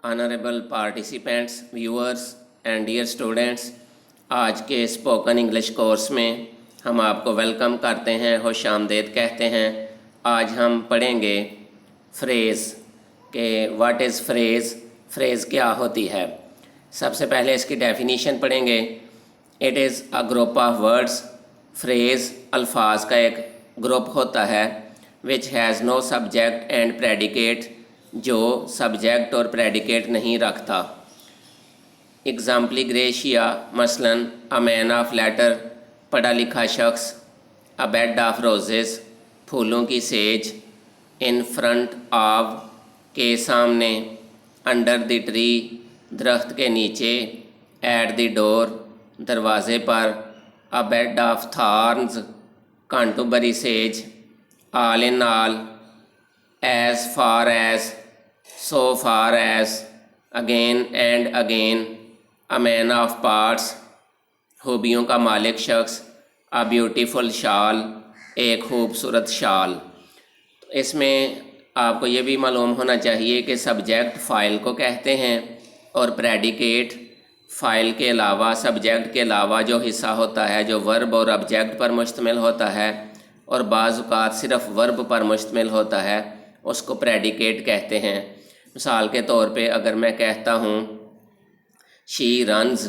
Honourable participants, viewers and dear students, आज के spoken English course में हम आपको वेलकम करते हैं, खुश आमदीद कहते हैं। आज हम पढ़ेंगे फ्रेज़ के व्हाट इज़ फ्रेज़ क्या होती है। सबसे पहले इसकी डेफिनीशन पढ़ेंगे। It is a group of words. Phrase अल्फाज का एक ग्रुप होता है which has no subject and predicate, जो सब्जेक्ट और प्रेडिकेट नहीं रखता। एग्जाम्पली ग्रेशिया, मसलन अ मैन ऑफ लेटर, पढ़ा लिखा शख्स। अ बेड ऑफ रोजेस, फूलों की सेज। इन फ्रंट ऑफ, के सामने। अंडर द ट्री, दरख्त के नीचे। एट द डोर, दरवाज़े पर। A bed of thorns, Canterbury says. All in all, as far as, so far as, again and again, a man of parts, खूबियों का मालिक शख्स। a beautiful shawl, एक खूबसूरत शाल। तो इसमें आपको ये भी मालूम होना चाहिए कि सब्जेक्ट फ़ाइल को कहते हैं और प्रेडिकेट फ़ाइल के अलावा, सब्जेक्ट के अलावा जो हिस्सा होता है, जो वर्ब और ऑब्जेक्ट पर मुश्तमिल होता है और बाज़ औक़ात सिर्फ़ वर्ब पर मुश्तमिल होता है, उसको प्रेडिकेट कहते हैं। मिसाल के तौर पे अगर मैं कहता हूँ शी रन्स,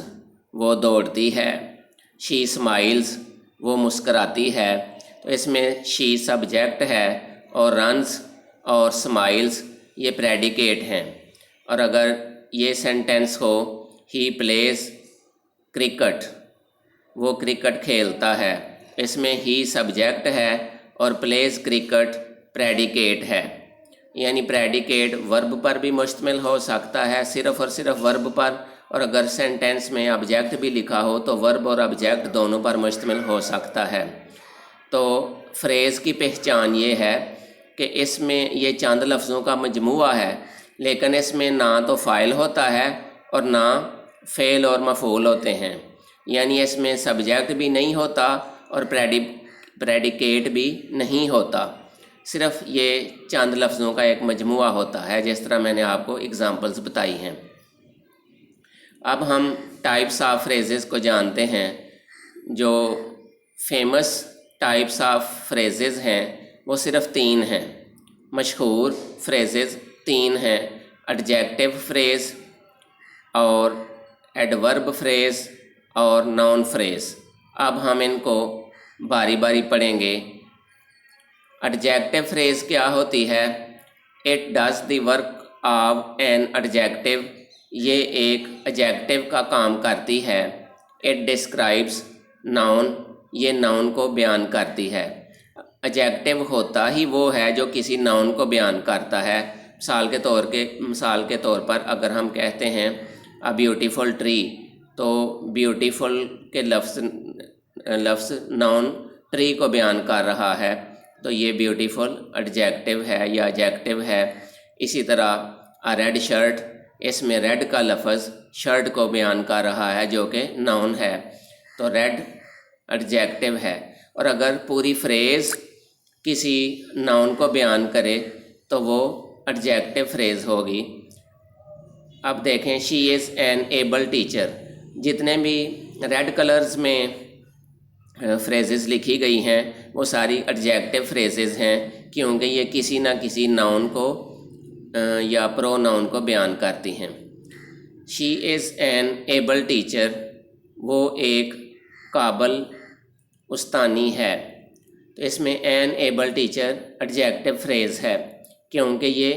वो दौड़ती है। शी स्माइल्स, वो मुस्कराती है। तो इसमें शी सब्जेक्ट है और रन्स और स्माइल्स ये प्रेडिकेट हैं। और अगर ये सेंटेंस हो ही प्लेज क्रिकेट, वो क्रिकेट खेलता है, इसमें ही सब्जेक्ट है और प्लेज क्रिकेट प्रेडिकेट है। यानी प्रेडिकेट वर्ब पर भी मुश्तमिल हो सकता है, सिर्फ़ और सिर्फ वर्ब पर, और अगर सेंटेंस में ऑब्जेक्ट भी लिखा हो तो वर्ब और ऑब्जेक्ट दोनों पर मुश्तमिल हो सकता है। तो फ्रेज़ की पहचान ये है कि इसमें ये चंद लफ्ज़ों का मजमुआ है, लेकिन इसमें ना तो फ़ाइल होता है और ना फ़ेल और मफ़ूल होते हैं। यानी इसमें सब्जेक्ट भी नहीं होता और प्रेडिकेट भी नहीं होता, सिर्फ़ ये चंद लफ्ज़ों का एक मजमुआ होता है, जिस तरह मैंने आपको एग्ज़ाम्पल्स बताई हैं। अब हम टाइप्स ऑफ फ्रेजेस को जानते हैं। जो फेमस टाइप्स ऑफ फ्रेजेस हैं वो सिर्फ़ 3 हैं। मशहूर फ्रेजेस 3 हैं, एडजेक्टिव फ्रेज़ और एडवर्ब फ्रेज़ और नाउन फ्रेज़। अब हम इनको बारी बारी पढ़ेंगे। एडजेक्टिव फ्रेज़ क्या होती है? It does the work of an adjective, ये एक एडजेक्टिव का काम करती है। इट डिस्क्राइब्स नाउन, ये नाउन को बयान करती है। एडजेक्टिव होता ही वो है जो किसी नाउन को बयान करता है। मिसाल के तौर पर अगर हम कहते हैं अ ब्यूटीफुल ट्री, तो ब्यूटीफुल के लफ्ज़ नाउन ट्री को बयान कर रहा है, तो ये ब्यूटीफुल एडजेक्टिव है या एडजेक्टिव है। इसी तरह अ रेड शर्ट, इसमें रेड का लफ्ज़ शर्ट को बयान कर रहा है जो कि नाउन है, तो रेड एडजेक्टिव है। और अगर पूरी फ्रेज़ किसी नाउन को बयान करे तो वो एडजेक्टिव फ्रेज़ होगी। अब देखें, she is an able teacher, जितने भी रेड कलर्स में फ्रेजेस लिखी गई हैं वो सारी एडजेक्टिव फ्रेजेस हैं, क्योंकि ये किसी ना किसी नाउन को या प्रोनाउन को बयान करती हैं। She is an able teacher, वो एक काबिल उस्तानी है। तो इसमें an able teacher adjective phrase है, क्योंकि ये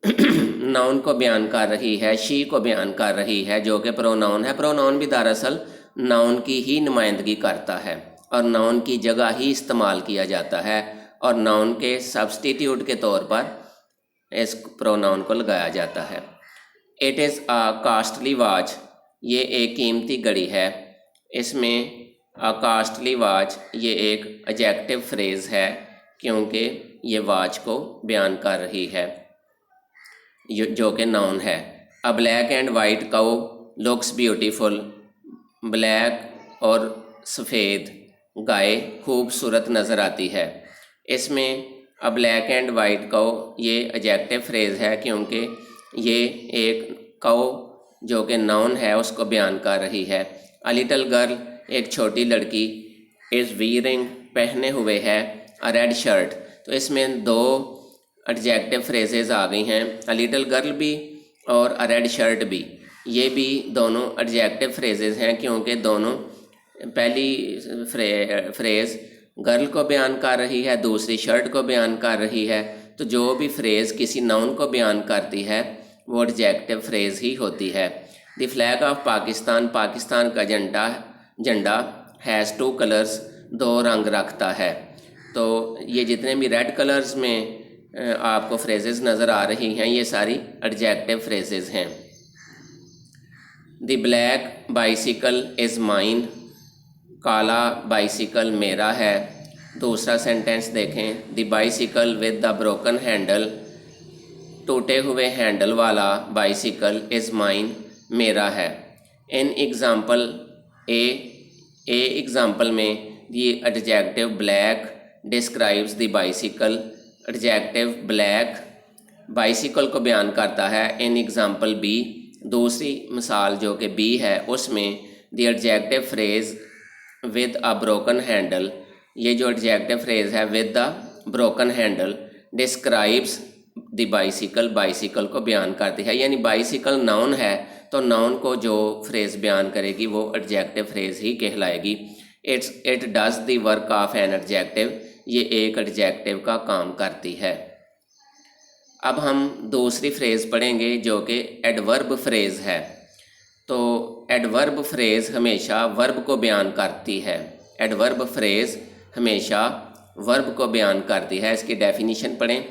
नाउन को बयान कर रही है, शी को बयान कर रही है, जो कि प्रोनाउन है। प्रोनाउन भी दरअसल नाउन की ही नुमाइंदगी करता है और नाउन की जगह ही इस्तेमाल किया जाता है, और नाउन के सब्स्टिट्यूट के तौर पर इस प्रोनाउन को लगाया जाता है। It is a costly watch, ये एक कीमती घड़ी है। इसमें अ कास्टली वॉच ये एक एडजेक्टिव फ्रेज़ है, क्योंकि ये वॉच को बयान कर रही है, जो कि नाउन है। अ black and white cow looks beautiful, black और सफ़ेद गाय खूबसूरत नज़र आती है। इसमें अ ब्लैक एंड वाइट काऊ ये एडजेक्टिव फ्रेज़ है, क्योंकि ये एक काउ जो कि नाउन है उसको बयान कर रही है। अ लिटिल गर्ल एक छोटी लड़की, इज़ वीयरिंग पहने हुए है अ रेड शर्ट। तो इसमें दो एडजेक्टिव फ्रेजेस आ गई हैं, अ लिटिल गर्ल भी और अ रेड शर्ट भी। ये भी दोनों एडजेक्टिव फ्रेजेस हैं क्योंकि दोनों, पहली फ्रेज़ गर्ल को बयान कर रही है, दूसरी शर्ट को बयान कर रही है। तो जो भी फ्रेज़ किसी नाउन को बयान करती है वो एडजेक्टिव फ्रेज़ ही होती है। The flag of Pakistan, Pakistan का झंडा हैज़ टू कलर्स, दो रंग रखता है। तो ये जितने भी रेड कलर्स में आपको फ्रेजेस नज़र आ रही हैं ये सारी एडजेक्टिव फ्रेजेस हैं। The black bicycle is mine, काला बाइसिकल मेरा है। दूसरा सेंटेंस देखें, the bicycle with the broken handle, टूटे हुए हैंडल वाला बाइसिकल इज़ माइन मेरा है। इन एग्ज़ाम्पल ए एग्ज़ाम्पल में ये adjective black describes the bicycle, adjective black bicycle को बयान करता है। इन एग्ज़ाम्पल बी, दूसरी मिसाल जो कि बी है उसमें the adjective phrase with a broken handle, ये जो एडजेक्टिव फ्रेज़ है with the broken handle describes the bicycle, bicycle को बयान करती है। यानी बाइसिकल नाउन है तो नाउन को जो फ्रेज़ बयान करेगी वो एडजेक्टिव फ्रेज़ ही कहलाएगी। It does the work of an adjective, ये एक एडजेक्टिव का काम करती है। अब हम दूसरी फ्रेज़ पढ़ेंगे जो कि एडवर्ब फ्रेज़ है। तो एडवर्ब फ्रेज़ हमेशा वर्ब को बयान करती है। एडवर्ब फ्रेज़ हमेशा वर्ब को बयान करती है। इसकी डेफिनीशन पढ़ें,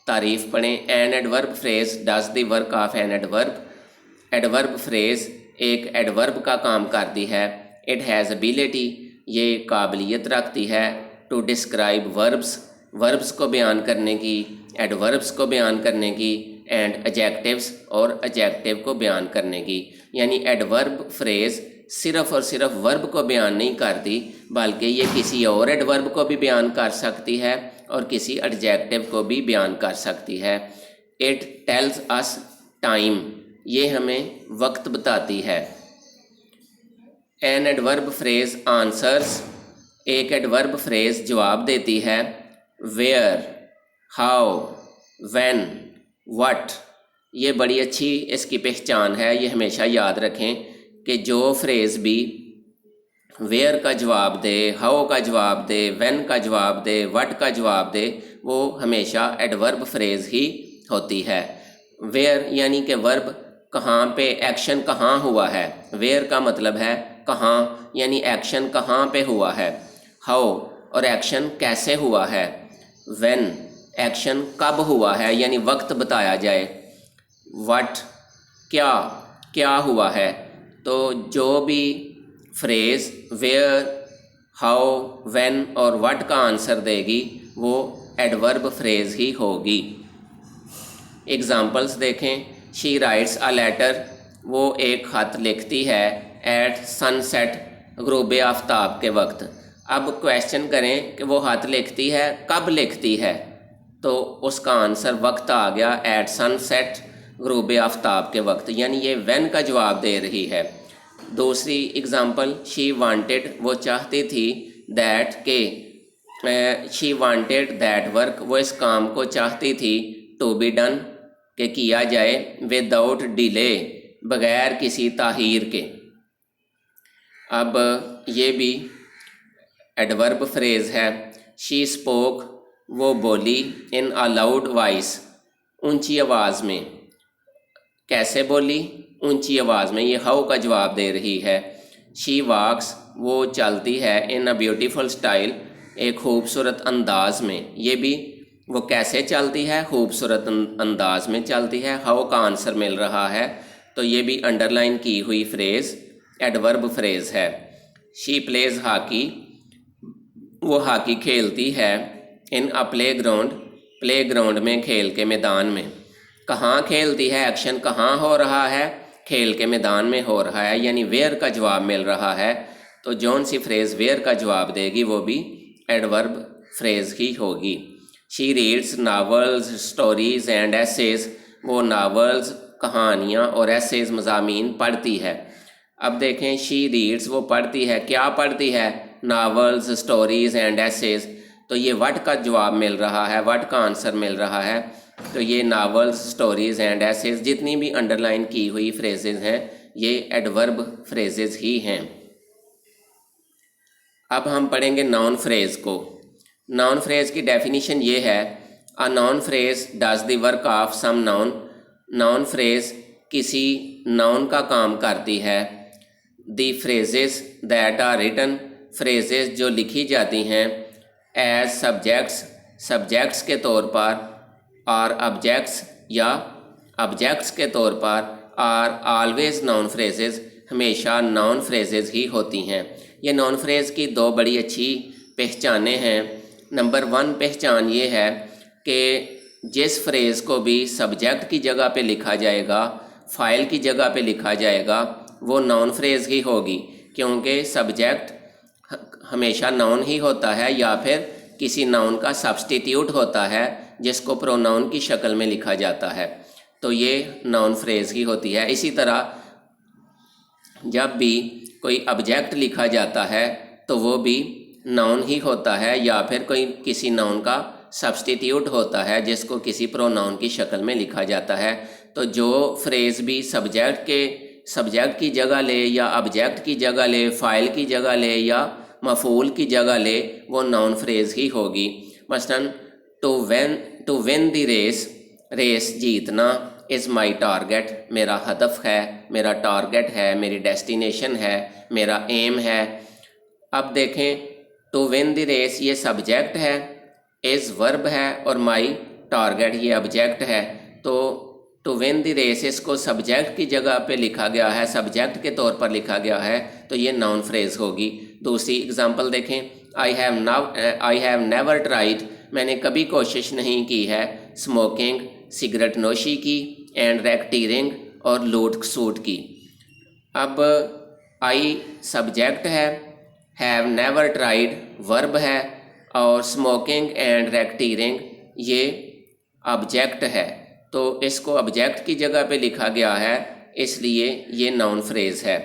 तारीफ़ पढ़ें। An adverb phrase does the work of an adverb, adverb phrase एक एडवर्ब का काम करती है। इट हैज़ एबिलिटी, ये काबिलियत रखती है टू डिस्क्राइब वर्ब्स, वर्ब्स को बयान करने की, एडवर्ब्स को बयान करने की, एंड एडजेक्टिव्स और एडजेक्टिव को बयान करने की। यानी एडवर्ब फ्रेज़ सिर्फ़ और सिर्फ वर्ब को बयान नहीं करती बल्कि ये किसी और एडवर्ब को भी बयान कर सकती है और किसी एडजेक्टिव को भी बयान कर सकती है। इट टेल्स अस टाइम, ये हमें वक्त बताती है। एन एडवर्ब फ्रेज़ आंसर्स, एक एडवर्ब फ्रेज़ जवाब देती है। वेयर, हाउ, व्हेन, व्हाट, ये बड़ी अच्छी इसकी पहचान है। ये हमेशा याद रखें कि जो फ्रेज़ भी वेयर का जवाब दे, हाउ का जवाब दे, व्हेन का जवाब दे, व्हाट का जवाब दे, वो हमेशा एडवर्ब फ्रेज़ ही होती है। वेयर यानी कि वर्ब कहाँ पे, एक्शन कहाँ हुआ है। वेयर का मतलब है कहाँ, यानी एक्शन कहाँ पे हुआ है। हाउ और एक्शन कैसे हुआ है। व्हेन एक्शन कब हुआ है यानी वक्त बताया जाए। व्हाट क्या, क्या हुआ है। तो जो भी फ्रेज़ वेयर, हाउ, व्हेन और व्हाट का आंसर देगी वो एडवर्ब फ्रेज़ ही होगी। एग्ज़ाम्पल्स देखें, शी राइट्स अ लेटर, वो एक ख़त लिखती है। एट सनसेट, ग़ुरूब आफ्ताब के वक्त। अब क्वेश्चन करें कि वो ख़त लिखती है कब लिखती है, तो उसका आंसर वक्त आ गया एट सनसेट, ग़ुरूब आफ्ताब के वक्त, यानी ये व्हेन का जवाब दे रही है। दूसरी एग्ज़ाम्पल, शी वांटेड, वो चाहती थी, दैट के, शी वांटेड दैट वर्क, वो इस काम को चाहती थी, टू बी डन, के किया जाए, विदाउट डिले, बग़ैर किसी ताहीर के। अब ये भी एडवर्ब फ्रेज़ है। शी स्पोक, वो बोली, इन अ लाउड वॉइस, ऊंची आवाज़ में। कैसे बोली, ऊंची आवाज़ में, ये हाउ का जवाब दे रही है। शी वॉक्स, वो चलती है, इन अ ब्यूटीफुल स्टाइल, एक खूबसूरत अंदाज में। ये भी वो कैसे चलती है, खूबसूरत अंदाज में चलती है। हाउ का आंसर मिल रहा है, तो ये भी अंडरलाइन की हुई फ्रेज़ एडवर्ब फ्रेज़ है। शी प्लेज हॉकी, वो हॉकी खेलती है, in a play ground, play ground में, खेल के मैदान में। कहाँ खेलती है, एक्शन कहाँ हो रहा है, खेल के मैदान में हो रहा है, यानी वेयर का जवाब मिल रहा है। तो जौन सी फ्रेज़ वेयर का जवाब देगी वो भी एडवर्ब फ्रेज़ ही होगी। She reads novels, stories and essays, वो नावल्स, कहानियाँ और एसेज मज़ामीन पढ़ती है। अब देखें शी रीड्स, वो पढ़ती है, क्या पढ़ती है? Novels, stories and essays. तो ये व्हाट का जवाब मिल रहा है, व्हाट का आंसर मिल रहा है। तो ये नावल्स, स्टोरीज़ एंड एसेज, जितनी भी अंडरलाइन की हुई फ्रेजेज़ हैं ये एडवर्ब फ्रेजेज़ ही हैं। अब हम पढ़ेंगे नाउन फ्रेज़ को। नाउन फ्रेज़ की डेफिनेशन ये है, a noun phrase does the work of some noun. Noun phrase किसी नाउन का काम करती है। The phrases that are written, phrases जो लिखी जाती हैं एज सब्जेक्ट्स, सब्जेक्ट्स के तौर पर, और ऑब्जेक्ट्स या ऑब्जेक्ट्स के तौर पर, आर ऑलवेज नाउन फ्रेजेस, हमेशा नाउन फ्रेजेस ही होती हैं। ये नाउन फ्रेज़ की दो बड़ी अच्छी पहचानें हैं। नंबर 1 पहचान ये है कि जिस फ्रेज़ को भी सब्जेक्ट की जगह पे लिखा जाएगा, फ़ाइल की जगह पे लिखा जाएगा, वो नाउन फ्रेज़ ही होगी, क्योंकि सब्जेक्ट हमेशा नाउन ही होता है या फिर किसी नाउन का सब्स्टिट्यूट होता है जिसको प्रोनाउन की शक्ल में लिखा जाता है। तो ये नाउन फ्रेज़ ही होती है। इसी तरह जब भी कोई ऑब्जेक्ट लिखा जाता है तो वो भी नाउन ही होता है या फिर कोई किसी नाउन का सब्स्टिट्यूट होता है जिसको किसी प्रोनाउन की शक्ल में लिखा जाता है। तो जो फ्रेज़ भी सब्जेक्ट की जगह ले या ऑब्जेक्ट की जगह ले, फ़ाइल की जगह ले या मफ़ूल की जगह ले, वो नाउन फ्रेज़ ही होगी। मसलन to win the race, race जीतना, इज़ माई टारगेट, मेरा हदफ है, मेरा टारगेट है, मेरी डेस्टिनेशन है, मेरा एम है। अब देखें टू विन द रेस ये सब्जेक्ट है, इज़ वर्ब है और माई टारगेट ये ऑब्जेक्ट है। तो टू विन द रेस इसको सब्जेक्ट की जगह पे लिखा गया है, सब्जेक्ट के तौर पर लिखा गया है, तो ये नाउन फ्रेज़ होगी। दूसरी एग्जांपल देखें, आई हैव नेवर ट्राइड, मैंने कभी कोशिश नहीं की है, स्मोकिंग सिगरेट नोशी की, एंड रैकेटियरिंग और लूट सूट की। अब आई सब्जेक्ट है, हैव नेवर ट्राइड वर्ब है और स्मोकिंग एंड रैकेटियरिंग ये ऑब्जेक्ट है। तो इसको ऑब्जेक्ट की जगह पे लिखा गया है, इसलिए ये नाउन फ्रेज़ है।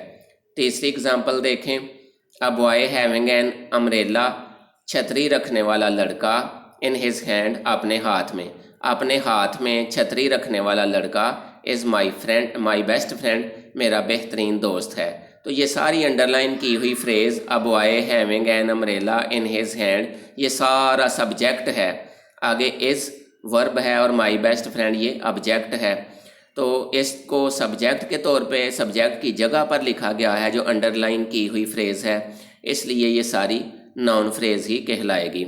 तीसरी एग्जांपल देखें, a boy having an umbrella, छतरी रखने वाला लड़का, इन हिज हैंड अपने हाथ में छतरी रखने वाला लड़का, इज़ माई बेस्ट फ्रेंड, मेरा बेहतरीन दोस्त है। तो ये सारी अंडरलाइन की हुई phrase a boy having an umbrella in his hand, ये सारा सब्जेक्ट है, आगे इज़ वर्ब है और माई बेस्ट फ्रेंड ये ऑब्जेक्ट है। तो इसको सब्जेक्ट के तौर पे सब्जेक्ट की जगह पर लिखा गया है जो अंडरलाइन की हुई फ्रेज़ है, इसलिए ये सारी नाउन फ्रेज़ ही कहलाएगी।